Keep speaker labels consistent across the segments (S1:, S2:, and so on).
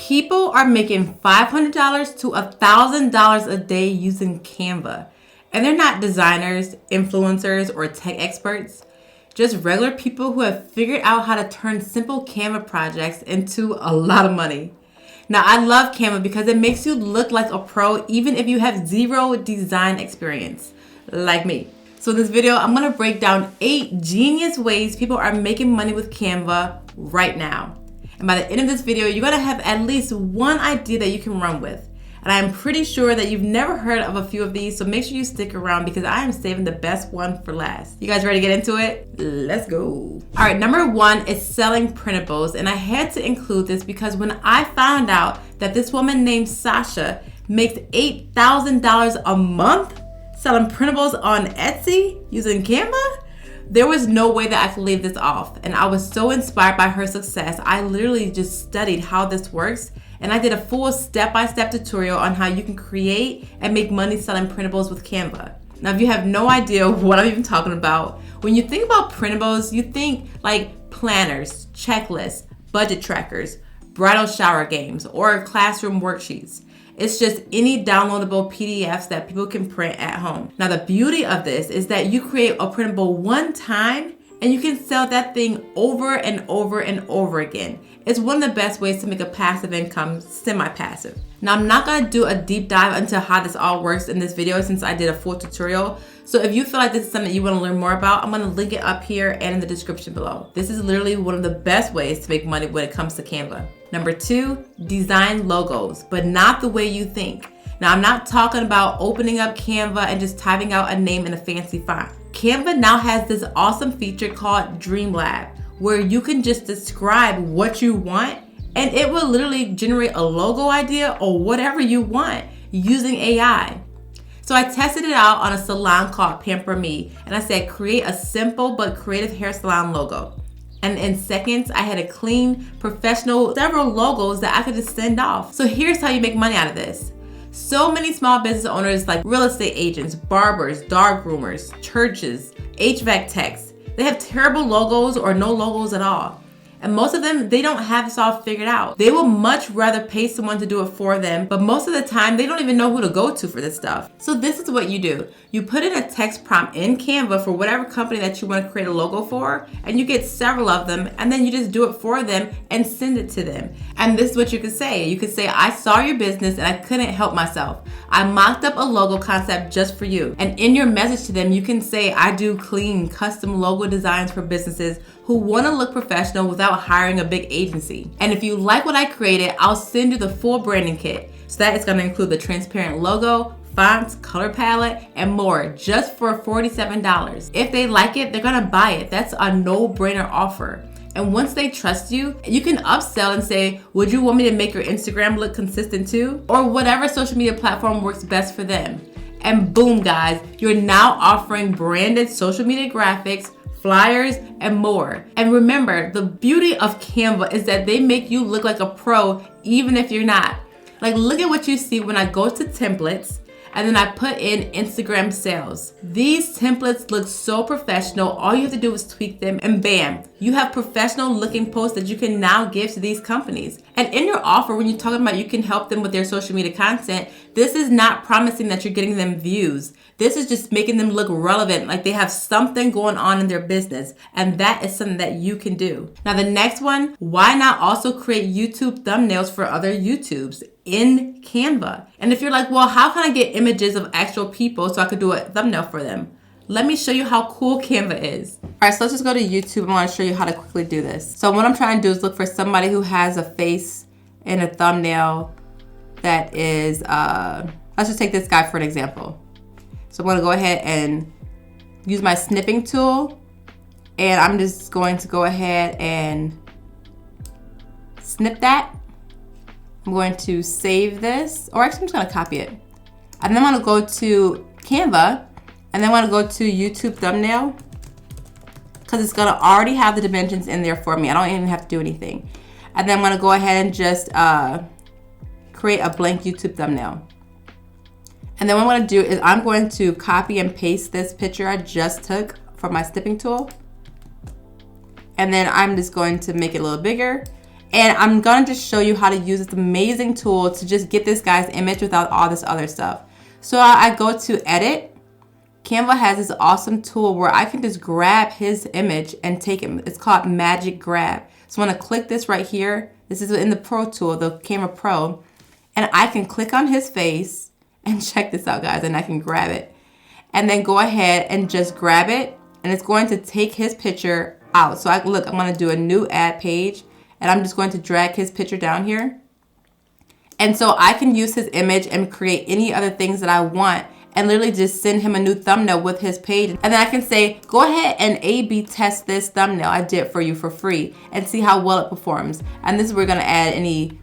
S1: People are making $500 to $1,000 a day using Canva. And they're not designers, influencers, or tech experts. Just regular people who have figured out how to turn simple Canva projects into a lot of money. Now, I love Canva because it makes you look like a pro even if you have zero design experience, like me. So in this video, I'm gonna break down 8 genius ways people are making money with Canva right now. And by the end of this video, you're gonna have at least one idea that you can run with. And I'm pretty sure that you've never heard of a few of these, so make sure you stick around because I am saving the best one for last. You guys ready to get into it? Let's go. All right, number 1 is selling printables. And I had to include this because when I found out that this woman named Sasha makes $8,000 a month selling printables on Etsy using Canva, there was no way that I could leave this off. And I was so inspired by her success. I literally just studied how this works. And I did a full step-by-step tutorial on how you can create and make money selling printables with Canva. Now, if you have no idea what I'm even talking about, when you think about printables, you think like planners, checklists, budget trackers, bridal shower games, or classroom worksheets. It's just any downloadable PDFs that people can print at home. Now, the beauty of this is that you create a printable one time and you can sell that thing over and over and over again. It's one of the best ways to make a passive income, semi-passive. Now, I'm not gonna do a deep dive into how this all works in this video since I did a full tutorial. So if you feel like this is something you wanna learn more about, I'm gonna link it up here and in the description below. This is literally one of the best ways to make money when it comes to Canva. Number 2, design logos, but not the way you think. Now, I'm not talking about opening up Canva and just typing out a name in a fancy font. Canva now has this awesome feature called Dream Lab, where you can just describe what you want and it will literally generate a logo idea or whatever you want using AI. So I tested it out on a salon called Pamper Me, and I said create a simple but creative hair salon logo. And in seconds, I had a clean, professional, several logos that I could just send off. So here's how you make money out of this. So many small business owners like real estate agents, barbers, dog groomers, churches, HVAC techs, they have terrible logos or no logos at all. And most of them, they don't have this all figured out. They will much rather pay someone to do it for them, but most of the time, they don't even know who to go to for this stuff. So this is what you do. You put in a text prompt in Canva for whatever company that you want to create a logo for, and you get several of them, and then you just do it for them and send it to them. And this is what you could say. You could say, I saw your business and I couldn't help myself. I mocked up a logo concept just for you. And in your message to them, you can say, I do clean, custom logo designs for businesses who want to look professional without hiring a big agency. And if you like what I created, I'll send you the full branding kit. So that is going to include the transparent logo, fonts, color palette, and more, just for $47. If they like it, they're going to buy it. That's a no-brainer offer. And once they trust you, you can upsell and say, would you want me to make your Instagram look consistent too? Or whatever social media platform works best for them. And boom, guys, you're now offering branded social media graphics, flyers, and more. And remember, the beauty of Canva is that they make you look like a pro even if you're not. Like, look at what you see when I go to templates and then I put in Instagram sales. These templates look so professional. All you have to do is tweak them and bam, you have professional looking posts that you can now give to these companies. And in your offer, when you're talking about you can help them with their social media content, this is not promising that you're getting them views. This is just making them look relevant, like they have something going on in their business. And that is something that you can do. Now, the next one, why not also create YouTube thumbnails for other YouTubes in Canva? And if you're like, well, how can I get images of actual people so I could do a thumbnail for them? Let me show you how cool Canva is. All right, so let's just go to YouTube. I want to show you how to quickly do this. So what I'm trying to do is look for somebody who has a face and a thumbnail that is, let's just take this guy for an example. So I'm going to go ahead and use my snipping tool, and I'm just going to go ahead and snip that. I'm going to save this, or actually I'm just going to copy it. And then I'm going to go to Canva, and then I want to go to YouTube thumbnail because it's going to already have the dimensions in there for me. I don't even have to do anything. And then I'm going to go ahead and just create a blank YouTube thumbnail. And then what I'm going to do is I'm going to copy and paste this picture I just took from my snipping tool. And then I'm just going to make it a little bigger. And I'm gonna just show you how to use this amazing tool to just get this guy's image without all this other stuff. So I go to edit. Canva has this awesome tool where I can just grab his image and take it. It's called Magic Grab. So I'm gonna click this right here. This is in the Pro tool, the Canva Pro. And I can click on his face and check this out, guys, and I can grab it. And then go ahead and just grab it, and it's going to take his picture out. So look, I'm gonna do a new ad page, and I'm just going to drag his picture down here. And so I can use his image and create any other things that I want and literally just send him a new thumbnail with his page. And then I can say, go ahead and A/B test this thumbnail I did for you for free and see how well it performs. And this is where we're gonna add any,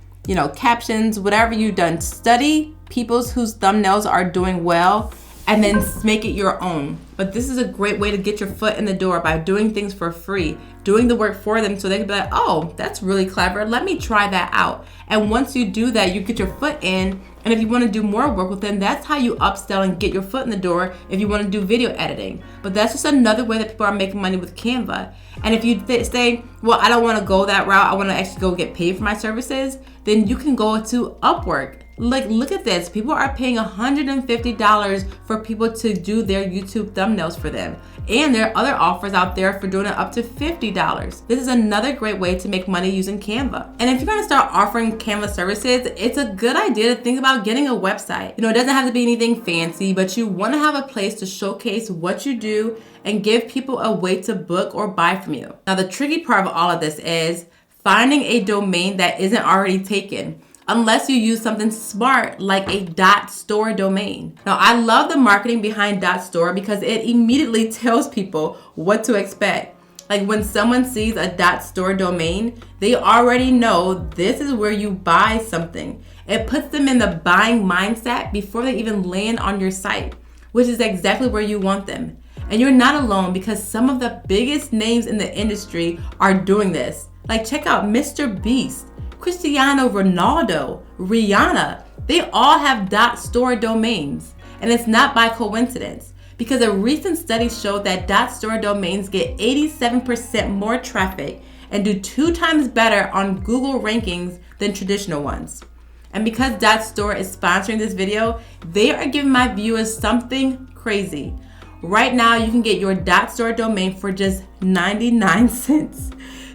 S1: captions, whatever you've done. Study people's whose thumbnails are doing well and then make it your own. But this is a great way to get your foot in the door by doing things for free, doing the work for them so they can be like, oh, that's really clever. Let me try that out. And once you do that, you get your foot in. And if you want to do more work with them, that's how you upsell and get your foot in the door if you want to do video editing. But that's just another way that people are making money with Canva. And if you say, well, I don't want to go that route, I want to actually go get paid for my services, then you can go to Upwork. Like, look at this. People are paying $150 for people to do their YouTube thumbnails for them. And there are other offers out there for doing it up to $50. This is another great way to make money using Canva. And if you're gonna start offering Canva services, it's a good idea to think about getting a website. It doesn't have to be anything fancy, but you wanna have a place to showcase what you do and give people a way to book or buy from you. Now, the tricky part of all of this is finding a domain that isn't already taken, unless you use something smart like a .store domain. Now, I love the marketing behind .store because it immediately tells people what to expect. Like when someone sees a .store domain, they already know this is where you buy something. It puts them in the buying mindset before they even land on your site, which is exactly where you want them. And you're not alone because some of the biggest names in the industry are doing this. Like check out Mr. Beast, Cristiano Ronaldo, Rihanna. They all have .store domains. And it's not by coincidence because a recent study showed that .store domains get 87% more traffic and do 2 times better on Google rankings than traditional ones. And because .store is sponsoring this video, they are giving my viewers something crazy. Right now, you can get your .store domain for just 99 cents.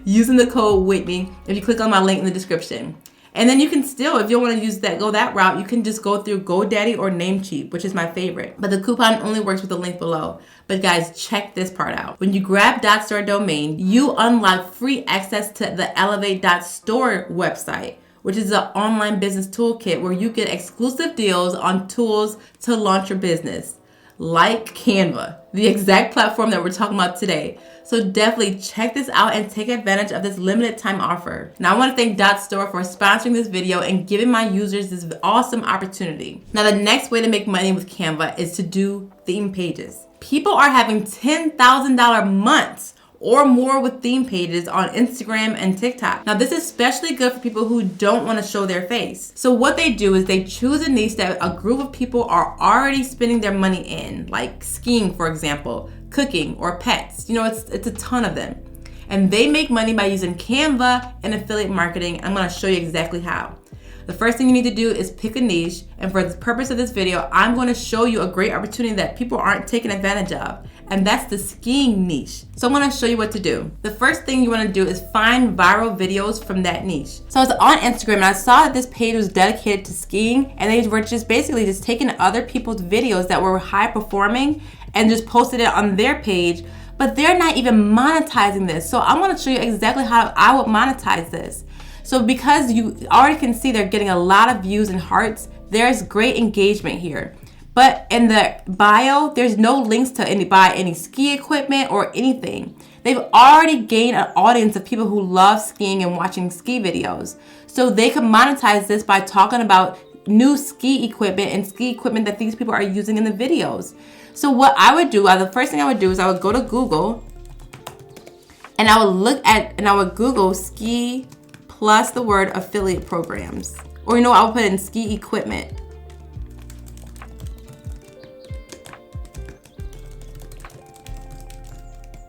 S1: Using the code Whitney if you click on my link in the description. And then you can still, if you want to go that route, you can just go through GoDaddy or Namecheap, which is my favorite. But the coupon only works with the link below. But guys, check this part out. When you grab .store domain, you unlock free access to the Elevate.store website, which is an online business toolkit where you get exclusive deals on tools to launch your business, like Canva, the exact platform that we're talking about today. So definitely check this out and take advantage of this limited time offer. Now I want to thank .store for sponsoring this video and giving my users this awesome opportunity. Now the next way to make money with Canva is to do theme pages. People are having $10,000 months or more with theme pages on Instagram and TikTok. Now this is especially good for people who don't want to show their face. So what they do is they choose a niche that a group of people are already spending their money in, like skiing, for example, cooking, or pets. It's a ton of them. And they make money by using Canva and affiliate marketing. I'm gonna show you exactly how. The first thing you need to do is pick a niche. And for the purpose of this video, I'm gonna show you a great opportunity that people aren't taking advantage of. And that's the skiing niche. So I'm gonna show you what to do. The first thing you wanna do is find viral videos from that niche. So I was on Instagram and I saw that this page was dedicated to skiing, and they were just basically just taking other people's videos that were high performing and just posted it on their page, but they're not even monetizing this. So I'm gonna show you exactly how I would monetize this. So because you already can see they're getting a lot of views and hearts, there's great engagement here. But in the bio, there's no links to buy any ski equipment or anything. They've already gained an audience of people who love skiing and watching ski videos. So they can monetize this by talking about new ski equipment and ski equipment that these people are using in the videos. So what I would do, the first thing I would do is I would go to Google and I would Google ski plus the word affiliate programs. Or I would put in ski equipment.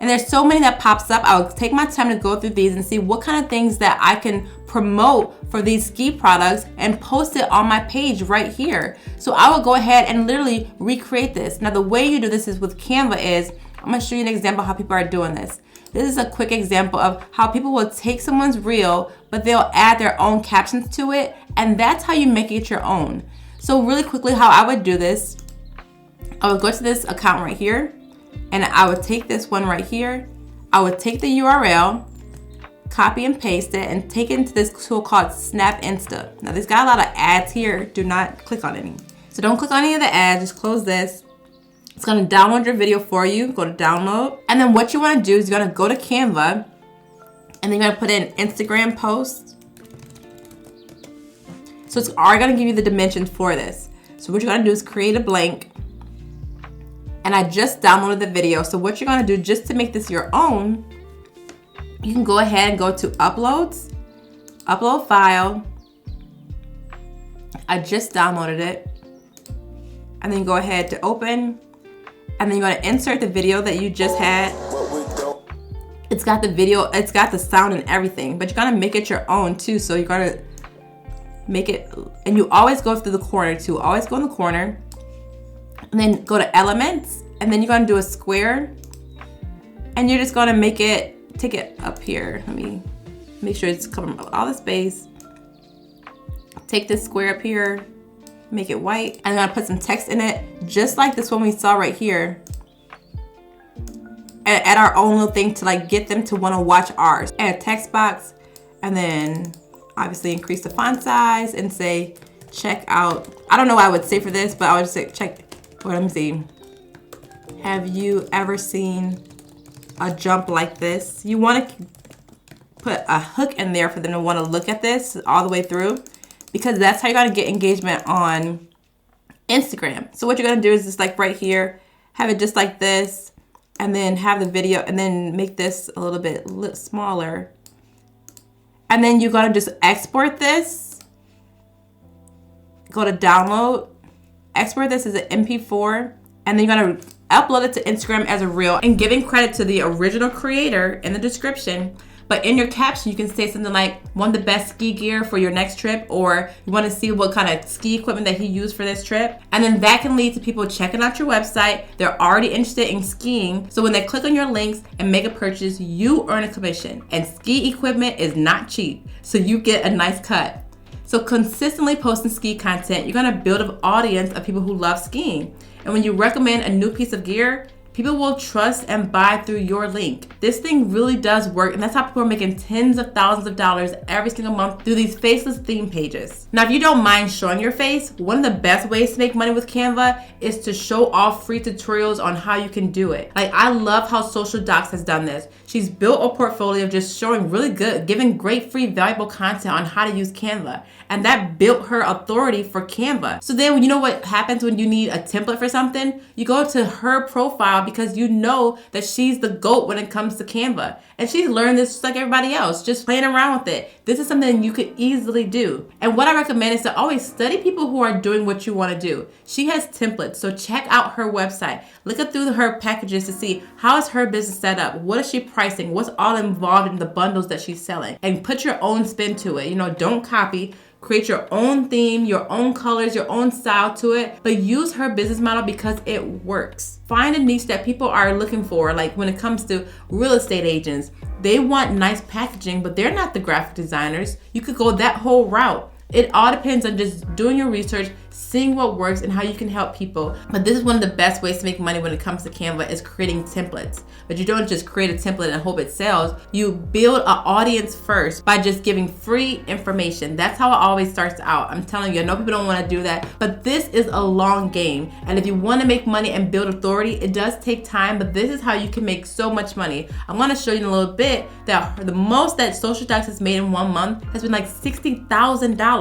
S1: And there's so many that pops up. I'll take my time to go through these and see what kind of things that I can promote for these ski products and post it on my page right here. So I will go ahead and literally recreate this. Now the way you do this is with Canva is, I'm gonna show you an example of how people are doing this. This is a quick example of how people will take someone's reel, but they'll add their own captions to it, and that's how you make it your own. So really quickly, how I would do this, I would go to this account right here, and I would take this one right here. I would take the URL, copy and paste it, and take it into this tool called Snap Insta. Now, this got a lot of ads here. Do not click on any. So don't click on any of the ads, just close this. It's gonna download your video for you. Go to download. And then what you wanna do is you're gonna go to Canva, and then you're gonna put in Instagram post. So it's already gonna give you the dimensions for this. So what you're gonna do is create a blank. And I just downloaded the video. So what you're gonna do, just to make this your own, you can go ahead and go to uploads, upload file. I just downloaded it. And then go ahead to open. And then you're gonna insert the video that you just had. It's got the video, it's got the sound and everything, but you're gonna make it your own too. So you're gonna make it, and you always go through the corner too. Always go in the corner. And then go to elements, and then you're gonna do a square. And you're just gonna make it, take it up here. Let me make sure it's covering all the space. Take this square up here, make it white, and I'm gonna put some text in it, just like this one we saw right here. And add our own little thing to like get them to wanna watch ours. Add a text box, and then obviously increase the font size and say, check out. I don't know what I would say for this, but I would just say, check, let me see. Have you ever seen a jump like this? You wanna put a hook in there for them to wanna look at this all the way through, because that's how you're gonna get engagement on Instagram. So what you're gonna do is just like right here, have it just like this, and then have the video, and then make this a little bit smaller. And then you're gonna just export this, go to download, export this as an MP4, and then you're gonna upload it to Instagram as a reel, and giving credit to the original creator in the description. But in your caption, you can say something like, want the best ski gear for your next trip, or you want to see what kind of ski equipment that he used for this trip. And then that can lead to people checking out your website. They're already interested in skiing. So when they click on your links and make a purchase, you earn a commission. And ski equipment is not cheap, so you get a nice cut. So consistently posting ski content, you're gonna build an audience of people who love skiing. And when you recommend a new piece of gear, people will trust and buy through your link. This thing really does work, and that's how people are making tens of thousands of dollars every single month through these faceless theme pages. Now, if you don't mind showing your face, one of the best ways to make money with Canva is to show off free tutorials on how you can do it. Like, I love how Social Docs has done this. She's built a portfolio of just showing really good, giving great free valuable content on how to use Canva. And that built her authority for Canva. So then you know what happens when you need a template for something? You go to her profile, because you know that she's the GOAT when it comes to Canva. And she's learned this just like everybody else, just playing around with it. This is something you could easily do. And what I recommend is to always study people who are doing what you want to do. She has templates, so check out her website. Look up through her packages to see how is her business set up? What is she pricing? What's all involved in the bundles that she's selling? And put your own spin to it. You know, don't copy. Create your own theme, your own colors, your own style to it, but use her business model because it works. Find a niche that people are looking for. Like when it comes to real estate agents, they want nice packaging, but they're not the graphic designers. You could go that whole route. It all depends on just doing your research, seeing what works and how you can help people. But this is one of the best ways to make money when it comes to Canva, is creating templates. But you don't just create a template and hope it sells. You build an audience first by just giving free information. That's how it always starts out. I'm telling you, I know people don't want to do that, but this is a long game. And if you want to make money and build authority, it does take time, but this is how you can make so much money. I'm going to show you in a little bit that the most that Social Docs has made in 1 month has been like $60,000.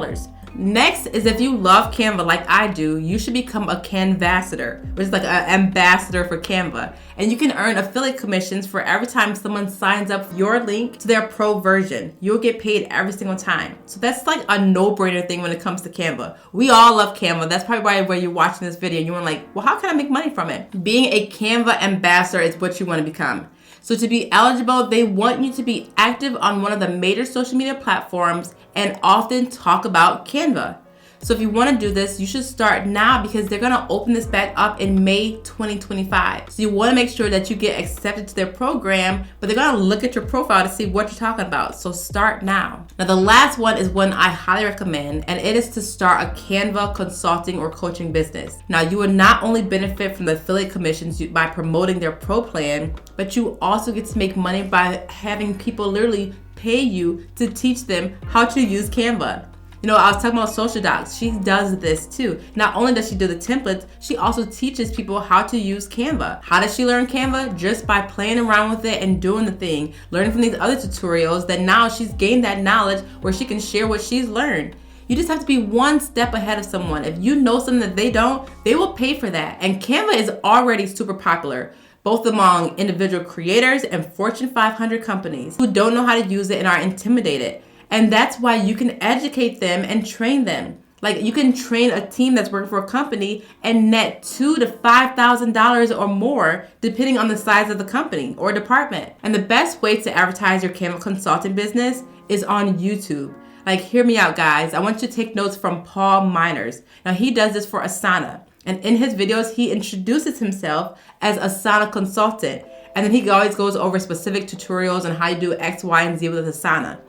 S1: Next is, if you love Canva like I do, you should become a Canvassador, which is like an ambassador for Canva. And you can earn affiliate commissions for every time someone signs up your link to their pro version. You'll get paid every single time. So that's like a no-brainer thing when it comes to Canva. We all love Canva. That's probably why you're watching this video and you're like, well, how can I make money from it? Being a Canva ambassador is what you want to become. So to be eligible, they want you to be active on one of the major social media platforms and often talk about Canva. So if you want to do this, you should start now because they're going to open this back up in May 2025. So you want to make sure that you get accepted to their program, but they're going to look at your profile to see what you're talking about. So start now. Now the last one is one I highly recommend, and it is to start a Canva consulting or coaching business. Now you will not only benefit from the affiliate commissions by promoting their pro plan, but you also get to make money by having people literally pay you to teach them how to use Canva. You know, I was talking about Social Docs. She does this too. Not only does she do the templates, she also teaches people how to use Canva. How does she learn Canva? Just by playing around with it and doing the thing, learning from these other tutorials that now she's gained that knowledge where she can share what she's learned. You just have to be one step ahead of someone. If you know something that they don't, they will pay for that. And Canva is already super popular, both among individual creators and Fortune 500 companies who don't know how to use it and are intimidated. And that's why you can educate them and train them. Like you can train a team that's working for a company and net $2,000 to $5,000 or more, depending on the size of the company or department. And the best way to advertise your Canva consulting business is on YouTube. Like, hear me out, guys. I want you to take notes from Paul Miners. Now, he does this for Asana. And in his videos, he introduces himself as Asana consultant. And then he always goes over specific tutorials on how you do X, Y, and Z with Asana.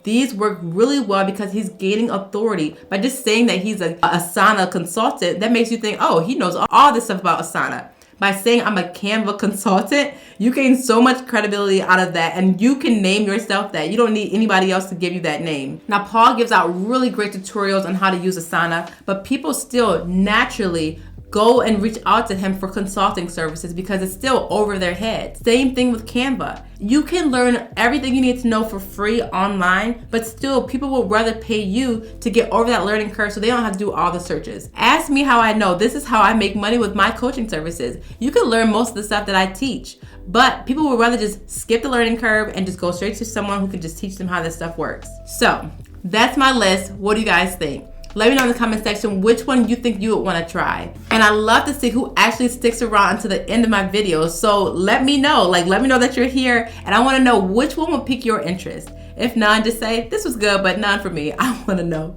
S1: These work really well because he's gaining authority by just saying that he's a Asana consultant. That makes you think, oh, he knows all this stuff about Asana. By saying I'm a Canva consultant, you gain so much credibility out of that, and you can name yourself that. You don't need anybody else to give you that name. Now, Paul gives out really great tutorials on how to use Asana, but people still naturally go and reach out to him for consulting services because it's still over their head. Same thing with Canva. You can learn everything you need to know for free online, but still people will rather pay you to get over that learning curve so they don't have to do all the searches. Ask me how I know. This is how I make money with my coaching services. You can learn most of the stuff that I teach, but people would rather just skip the learning curve and just go straight to someone who can just teach them how this stuff works. So that's my list. What do you guys think? Let me know in the comment section which one you think you would want to try. And I love to see who actually sticks around until the end of my videos. So let me know. Let me know that you're here, and I want to know which one will pique your interest. If none, just say, this was good, but none for me. I want to know.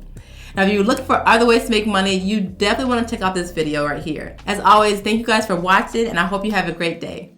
S1: Now, if you're looking for other ways to make money, you definitely want to check out this video right here. As always, thank you guys for watching, and I hope you have a great day.